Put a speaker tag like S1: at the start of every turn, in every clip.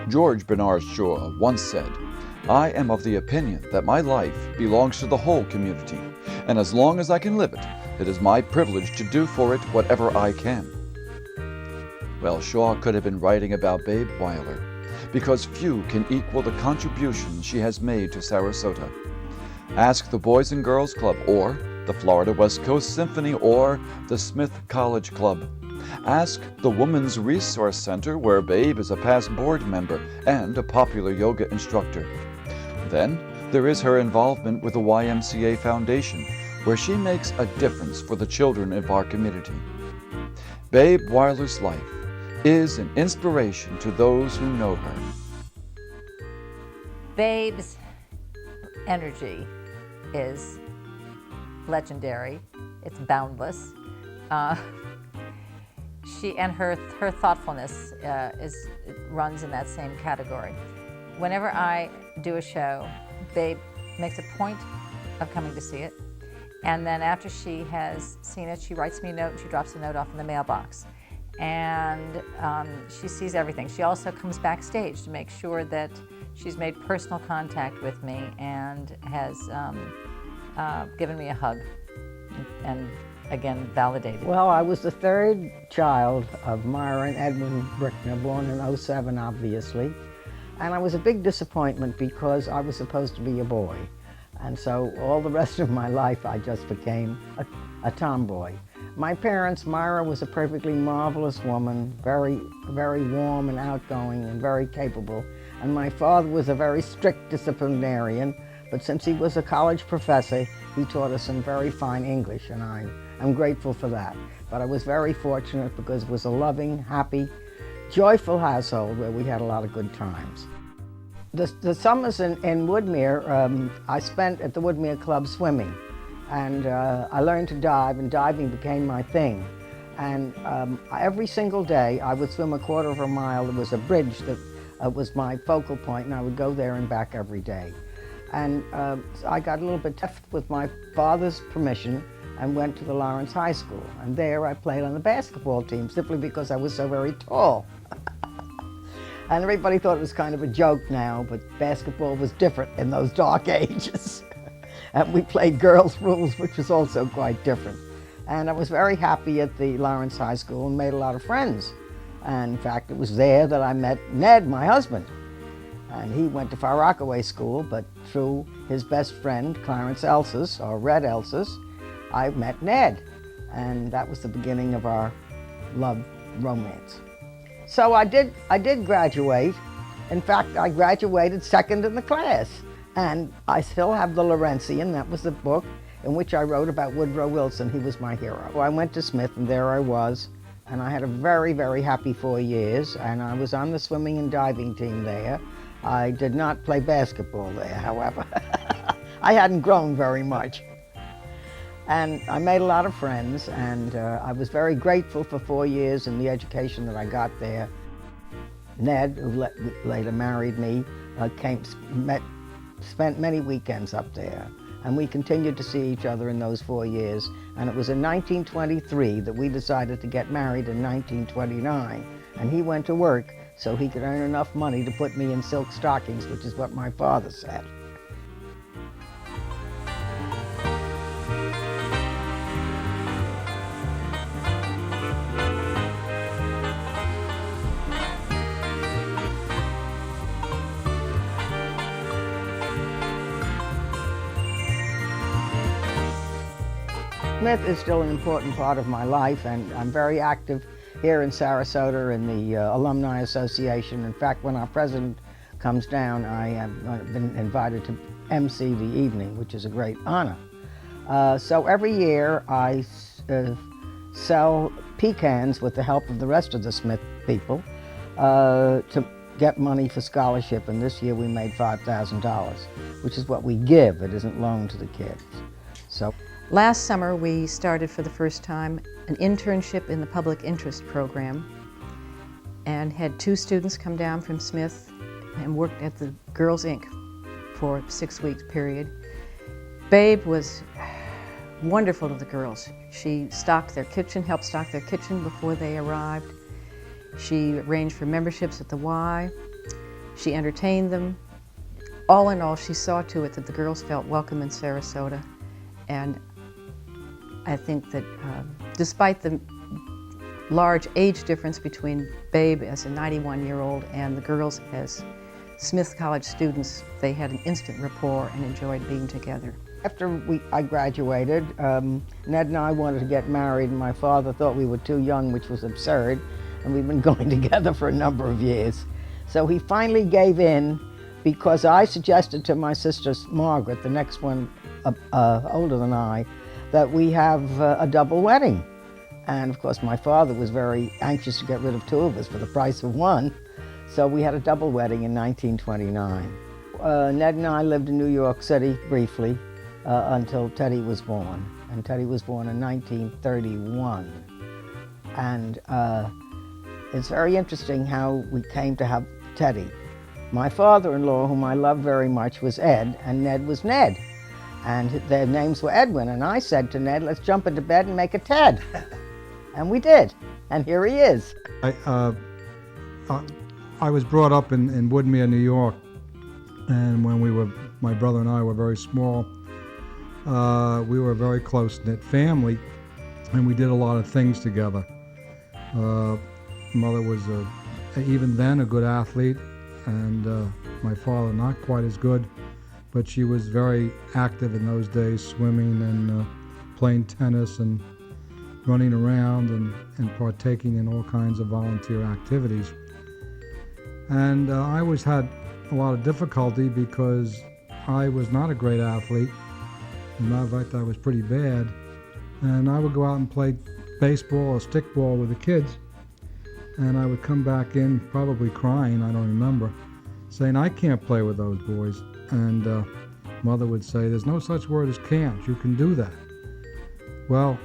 S1: George Bernard Shaw once said, "I am of the opinion that my life belongs to the whole community, and as long as I can live it, it is my privilege to do for it whatever I can." Well, Shaw could have been writing about Babe Weiler, because few can equal the contribution she has made to Sarasota. Ask the Boys and Girls Club, or the Florida West Coast Symphony, or the Smith College Club. Ask the Women's Resource Center, where Babe is a past board member and a popular yoga instructor. Then there is her involvement with the YMCA Foundation, where she makes a difference for the children of our community. Babe Weiler's life is an inspiration to those who know her.
S2: Babe's energy is legendary. It's boundless. Her thoughtfulness runs in that same category. Whenever I do a show, Babe makes a point of coming to see it, and then after she has seen it, she writes me a note and she drops a note off in the mailbox. And she sees everything. She also comes backstage to make sure that she's made personal contact with me and has given me a hug and again validated.
S3: Well, I was the third child of Myra and Edwin Brickner, born in '07, obviously. And I was a big disappointment because I was supposed to be a boy. And so all the rest of my life I just became a tomboy. My parents, Myra was a perfectly marvelous woman, very, very warm and outgoing and very capable. And my father was a very strict disciplinarian, but since he was a college professor, he taught us some very fine English, and I'm grateful for that. But I was very fortunate because it was a loving, happy, joyful household where we had a lot of good times. The summers in Woodmere, I spent at the Woodmere Club swimming. And I learned to dive, and diving became my thing. And every single day I would swim a quarter of a mile. There was a bridge that was my focal point, and I would go there and back every day. And so I got a little bit tough with my father's permission and went to the Lawrence High School. And there I played on the basketball team simply because I was so very tall. And everybody thought it was kind of a joke now, but basketball was different in those dark ages. And we played girls' rules, which was also quite different. And I was very happy at the Lawrence High School and made a lot of friends. And in fact, it was there that I met Ned, my husband. And he went to Far Rockaway School, but through his best friend, Clarence Elsa's, or Red Elsa's, I met Ned. And that was the beginning of our love romance. So I did graduate. In fact, I graduated second in the class. And I still have the Lawrencian. That was the book in which I wrote about Woodrow Wilson. He was my hero. I went to Smith, and there I was. And I had a very, very happy 4 years. And I was on the swimming and diving team there. I did not play basketball there, however. I hadn't grown very much. And I made a lot of friends, and I was very grateful for 4 years and the education that I got there. Ned, who later married me, spent many weekends up there, and we continued to see each other in those 4 years. And it was in 1923 that we decided to get married in 1929, and he went to work so he could earn enough money to put me in silk stockings, which is what my father said. Smith is still an important part of my life, and I'm very active here in Sarasota in the Alumni Association. In fact, when our president comes down, I have been invited to MC the evening, which is a great honor. So every year I sell pecans with the help of the rest of the Smith people to get money for scholarship, and this year we made $5,000, which is what we give. It isn't loaned to the kids. So.
S4: Last summer, we started for the first time an internship in the public interest program and had 2 students come down from Smith and worked at the Girls Inc. for a 6-week period. Babe was wonderful to the girls. She stocked their kitchen, helped stock their kitchen before they arrived. She arranged for memberships at the Y. She entertained them. All in all, she saw to it that the girls felt welcome in Sarasota. And I think that despite the large age difference between Babe as a 91-year-old and the girls as Smith College students, they had an instant rapport and enjoyed being together.
S3: After I graduated, Ned and I wanted to get married, and my father thought we were too young, which was absurd, and we've been going together for a number of years. So he finally gave in because I suggested to my sister Margaret, the next one older than I, that we have a double wedding. And of course my father was very anxious to get rid of two of us for the price of one, so we had a double wedding in 1929. Ned and I lived in New York City briefly until Teddy was born, and Teddy was born in 1931. And it's very interesting how we came to have Teddy. My father-in-law, whom I loved very much, was Ed, and Ned was Ned. And their names were Edwin, and I said to Ned, let's jump into bed and make a Ted. And we did, and here he is.
S5: I was brought up in Woodmere, New York, and when my brother and I were very small, we were a very close-knit family, and we did a lot of things together. Mother was, even then, a good athlete, and my father not quite as good, but she was very active in those days, swimming and playing tennis and running around and partaking in all kinds of volunteer activities. And I always had a lot of difficulty because I was not a great athlete. As a matter of fact, I was pretty bad. And I would go out and play baseball or stickball with the kids, and I would come back in probably crying, I don't remember, saying, I can't play with those boys. And Mother would say, there's no such word as can't, you can do that. Well,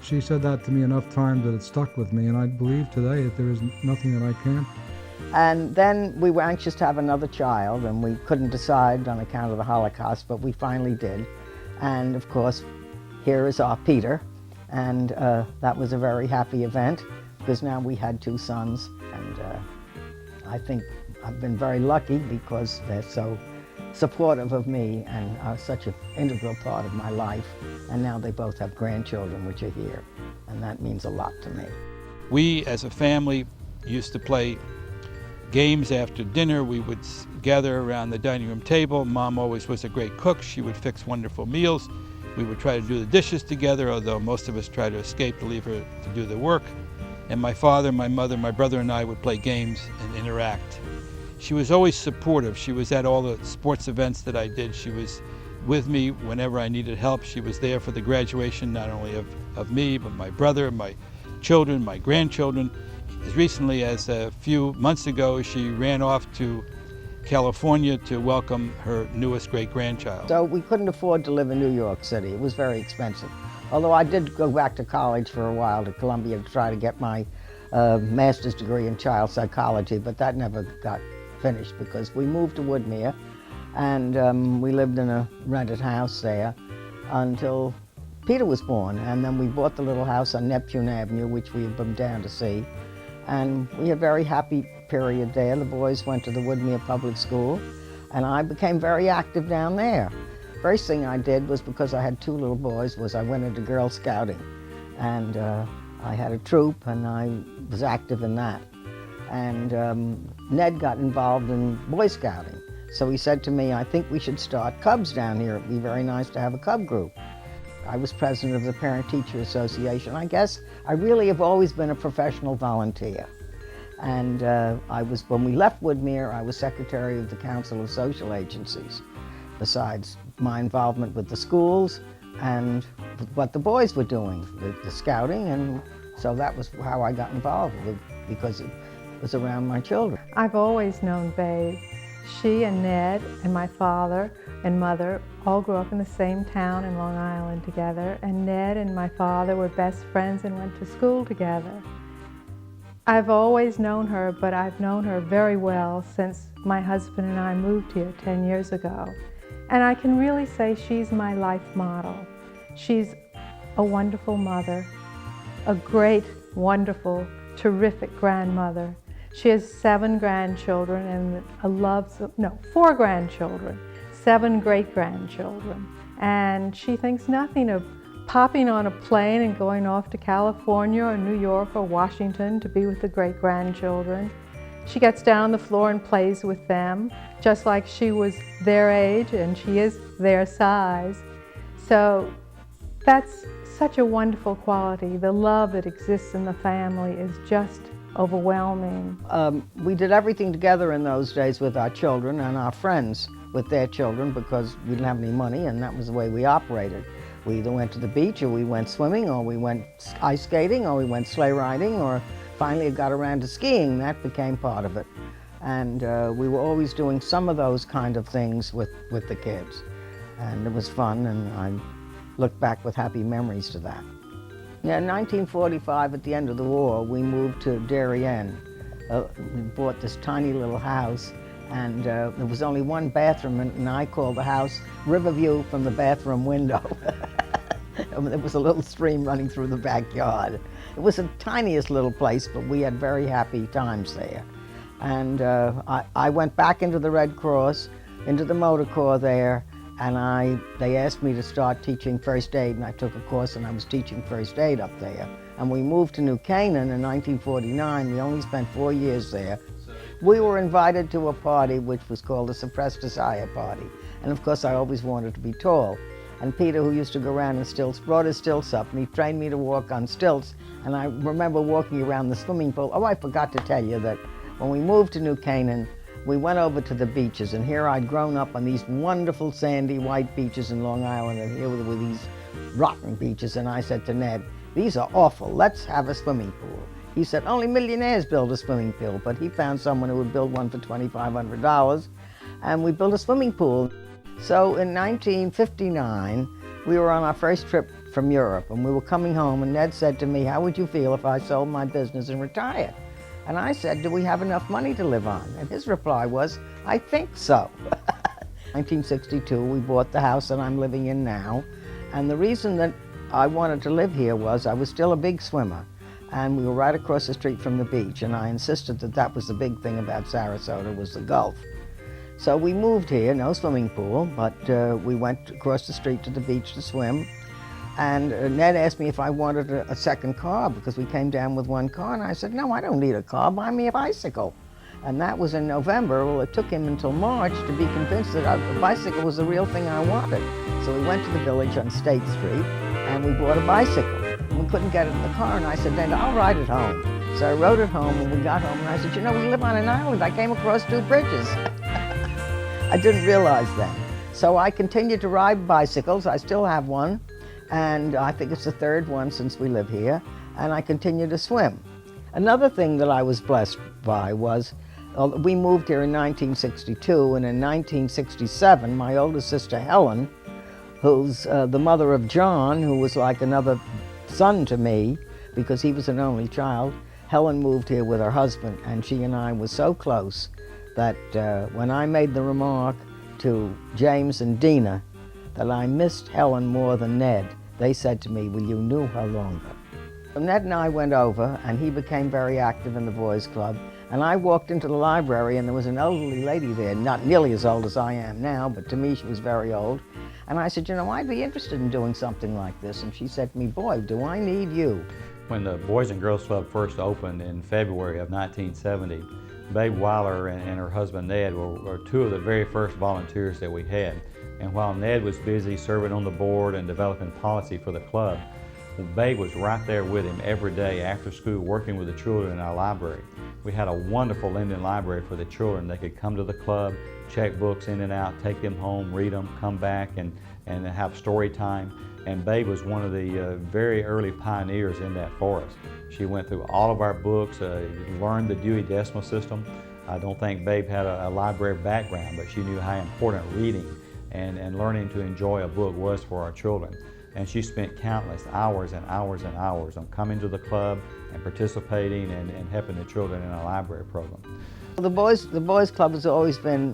S5: she said that to me enough times that it stuck with me, and I believe today that there is nothing that I can't.
S3: And then we were anxious to have another child, and we couldn't decide on account of the Holocaust, but we finally did. And of course, here is our Peter, and that was a very happy event because now we had two sons, and I think I've been very lucky because they're so supportive of me and are such an integral part of my life. And now they both have grandchildren which are here, and that means a lot to me.
S6: We as a family used to play games after dinner. We would gather around the dining room table. Mom always was a great cook. She would fix wonderful meals. We would try to do the dishes together, although most of us tried to escape to leave her to do the work. And my father, my mother, my brother and I would play games and interact. She was always supportive. She was at all the sports events that I did. She was with me whenever I needed help. She was there for the graduation, not only of me, but my brother, my children, my grandchildren. As recently as a few months ago, she ran off to California to welcome her newest great-grandchild.
S3: So we couldn't afford to live in New York City. It was very expensive. Although I did go back to college for a while to Columbia to try to get my master's degree in child psychology, but that never got finished because we moved to Woodmere, and we lived in a rented house there until Peter was born. And then we bought the little house on Neptune Avenue, which we had been down to see. And we had a very happy period there. The boys went to the Woodmere Public School, and I became very active down there. First thing I did was, because I had two little boys, was I went into Girl Scouting. And I had a troop, and I was active in that. And Ned got involved in Boy Scouting. So he said to me, I think we should start Cubs down here. It'd be very nice to have a Cub group. I was president of the Parent-Teacher Association. I guess I really have always been a professional volunteer. And when we left Woodmere, I was secretary of the Council of Social Agencies, besides my involvement with the schools and what the boys were doing, the scouting. And so that was how I got involved because it was around my children.
S7: I've always known Babe. She and Ned and my father and mother all grew up in the same town in Long Island together, and Ned and my father were best friends and went to school together. I've always known her, but I've known her very well since my husband and I moved here 10 years ago. And I can really say she's my life model. She's a wonderful mother, a great, wonderful, terrific grandmother. She has 7 grandchildren and 4 grandchildren, 7 great-grandchildren. And she thinks nothing of popping on a plane and going off to California or New York or Washington to be with the great-grandchildren. She gets down on the floor and plays with them, just like she was their age and she is their size. So that's such a wonderful quality. The love that exists in the family is just overwhelming.
S3: We did everything together in those days with our children and our friends with their children because we didn't have any money, and that was the way we operated. We either went to the beach or we went swimming or we went ice skating or we went sleigh riding, or finally got around to skiing. That became part of it. And we were always doing some of those kind of things with the kids. And it was fun, and I look back with happy memories to that. Yeah, in 1945, at the end of the war, we moved to Darien. We bought this tiny little house, and there was only one bathroom, and I called the house Riverview from the bathroom window. There was a little stream running through the backyard. It was the tiniest little place, but we had very happy times there. And I went back into the Red Cross, into the motor corps there, and they asked me to start teaching first aid, and I took a course and I was teaching first aid up there. And we moved to New Canaan in 1949. We only spent 4 years there. We were invited to a party which was called the Suppressed Desire Party. And of course I always wanted to be tall. And Peter, who used to go around in stilts, brought his stilts up, and he trained me to walk on stilts. And I remember walking around the swimming pool. Oh, I forgot to tell you that when we moved to New Canaan, we went over to the beaches, and here I'd grown up on these wonderful sandy white beaches in Long Island, and here were these rotten beaches. And I said to Ned, "These are awful, let's have a swimming pool." He said, "Only millionaires build a swimming pool," but he found someone who would build one for $2,500, and we built a swimming pool. So in 1959, we were on our first trip from Europe, and we were coming home, and Ned said to me, "How would you feel if I sold my business and retired?" And I said, "Do we have enough money to live on?" And his reply was, "I think so." 1962, we bought the house that I'm living in now. And the reason that I wanted to live here was I was still a big swimmer. And we were right across the street from the beach. And I insisted that that was the big thing about Sarasota, was the Gulf. So we moved here, no swimming pool, but we went across the street to the beach to swim. And Ned asked me if I wanted a second car because we came down with one car. And I said, "No, I don't need a car, buy me a bicycle." And that was in November. Well, it took him until March to be convinced that a bicycle was the real thing I wanted. So we went to the village on State Street and we bought a bicycle. And we couldn't get it in the car, and I said, "Ned, I'll ride it home." So I rode it home, and we got home, and I said, "You know, we live on an island. I came across 2 bridges." I didn't realize then. So I continued to ride bicycles. I still have one. And I think it's the 3rd one since we live here, and I continue to swim. Another thing that I was blessed by was, we moved here in 1962, and in 1967, my oldest sister Helen, who's the mother of John, who was like another son to me, because he was an only child, Helen moved here with her husband, and she and I were so close that when I made the remark to James and Dina that I missed Helen more than Ned, they said to me, "Well, you knew her longer." So Ned and I went over, and he became very active in the boys' club. And I walked into the library, and there was an elderly lady there, not nearly as old as I am now, but to me she was very old. And I said, "You know, I'd be interested in doing something like this." And she said to me, "Boy, do I need you."
S8: When the Boys and Girls Club first opened in February of 1970, BabeWeiller and her husband Ned were 2 of the very first volunteers that we had. And while Ned was busy serving on the board and developing policy for the club, Babe was right there with him every day after school working with the children in our library. We had a wonderful lending library for the children. They could come to the club, check books in and out, take them home, read them, come back and have story time. And Babe was one of the very early pioneers in that for us. She went through all of our books, learned the Dewey Decimal System. I don't think Babe had a library background, but she knew how important reading and learning to enjoy a book was for our children. And she spent countless hours and hours and hours on coming to the club and participating and helping the children in our library program.
S3: The boys Club has always been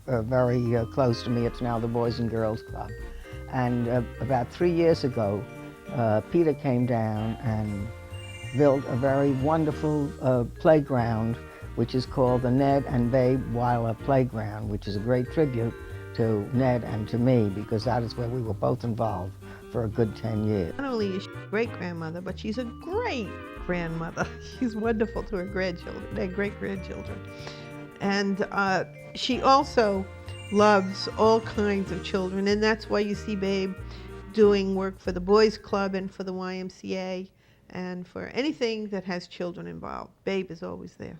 S3: very close to me. It's now the Boys and Girls Club. And about 3 years ago, Peter came down and built a very wonderful playground which is called the Ned and BabeWeiller Playground, which is a great tribute to Ned and to me, because that is where we were both involved for a good 10 years.
S9: Not only is she a great grandmother, but she's a great grandmother. She's wonderful to her grandchildren, their great-grandchildren. And she also loves all kinds of children, and that's why you see Babe doing work for the Boys Club and for the YMCA and for anything that has children involved. Babe is always there.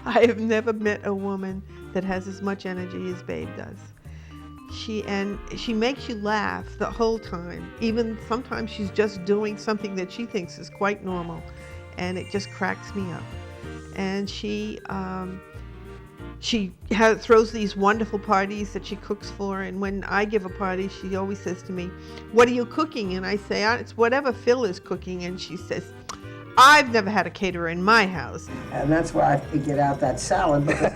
S9: I have never met a woman that has as much energy as Babe does. She makes you laugh the whole time. Even sometimes she's just doing something that she thinks is quite normal, and it just cracks me up. And she throws these wonderful parties that she cooks for, and when I give a party, she always says to me, "What are you cooking?" And I say, "It's whatever Phil is cooking," and she says, "I've never had a caterer in my house."
S3: And that's why I figured out that salad, because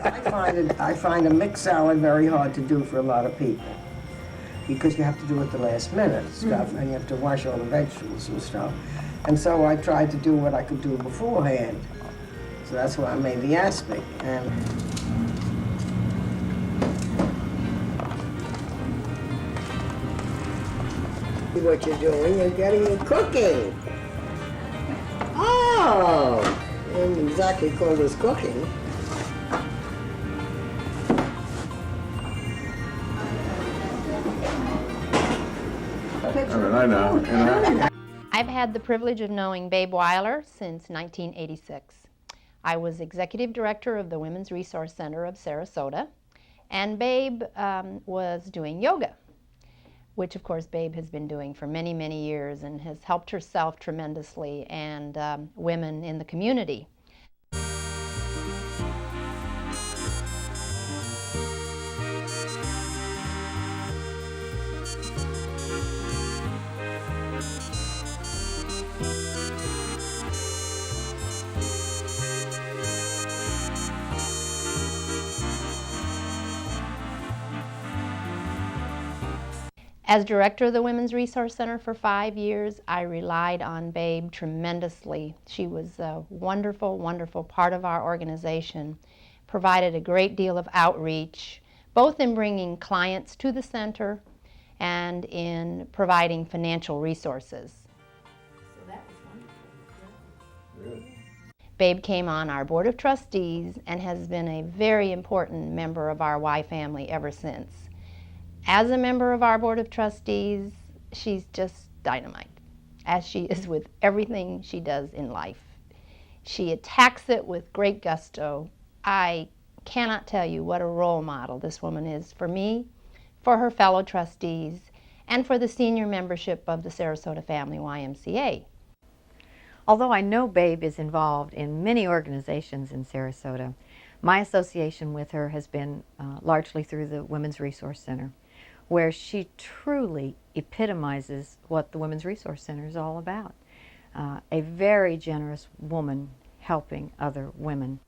S3: I find a mixed salad very hard to do for a lot of people, because you have to do it the last minute stuff, and you have to wash all the vegetables and stuff. And so I tried to do what I could do beforehand. So that's why I made the aspic. And what you're doing, you're getting it cooking. Oh, I wouldn't exactly call this cooking.
S10: I know.
S11: I've had the privilege of knowing Babe Weiler since 1986. I was executive director of the Women's Resource Center of Sarasota, and Babe was doing yoga, which of course Babe has been doing for many, many years and has helped herself tremendously and women in the community. As director of the Women's Resource Center for 5 years, I relied on Babe tremendously. She was a wonderful, wonderful part of our organization, provided a great deal of outreach, both in bringing clients to the center and in providing financial resources. So that was wonderful. Babe came on our Board of Trustees and has been a very important member of our Y family ever since. As a member of our Board of Trustees, she's just dynamite, as she is with everything she does in life. She attacks it with great gusto. I cannot tell you what a role model this woman is for me, for her fellow trustees, and for the senior membership of the Sarasota Family YMCA.
S2: Although I know Babe is involved in many organizations in Sarasota, my association with her has been largely through the Women's Resource Center, where she truly epitomizes what the Women's Resource Center is all about. A very generous woman helping other women.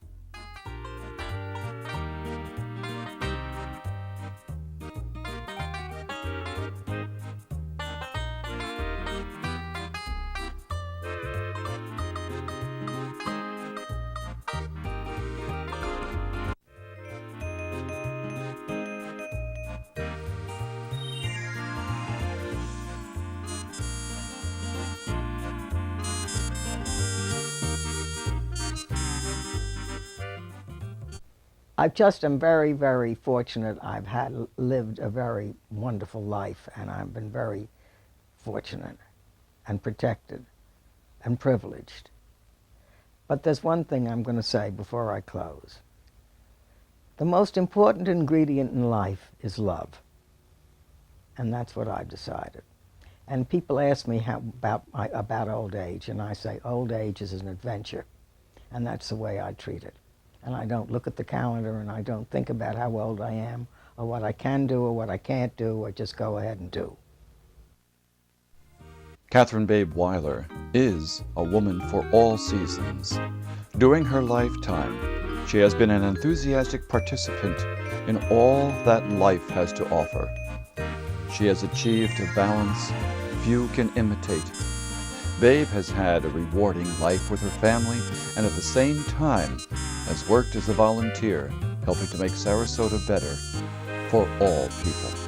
S3: I just am very, very fortunate. I've lived a very wonderful life, and I've been very fortunate and protected and privileged. But there's one thing I'm going to say before I close. The most important ingredient in life is love, and that's what I've decided. And people ask me about old age, and I say old age is an adventure, and that's the way I treat it. and I don't look at the calendar and I don't think about how old I am or what I can do or what I can't do. I just go ahead and do.
S1: Catherine BabeWeiller is a woman for all seasons. During her lifetime, she has been an enthusiastic participant in all that life has to offer. She has achieved a balance few can imitate. Babe has had a rewarding life with her family and at the same time has worked as a volunteer, helping to make Sarasota better for all people.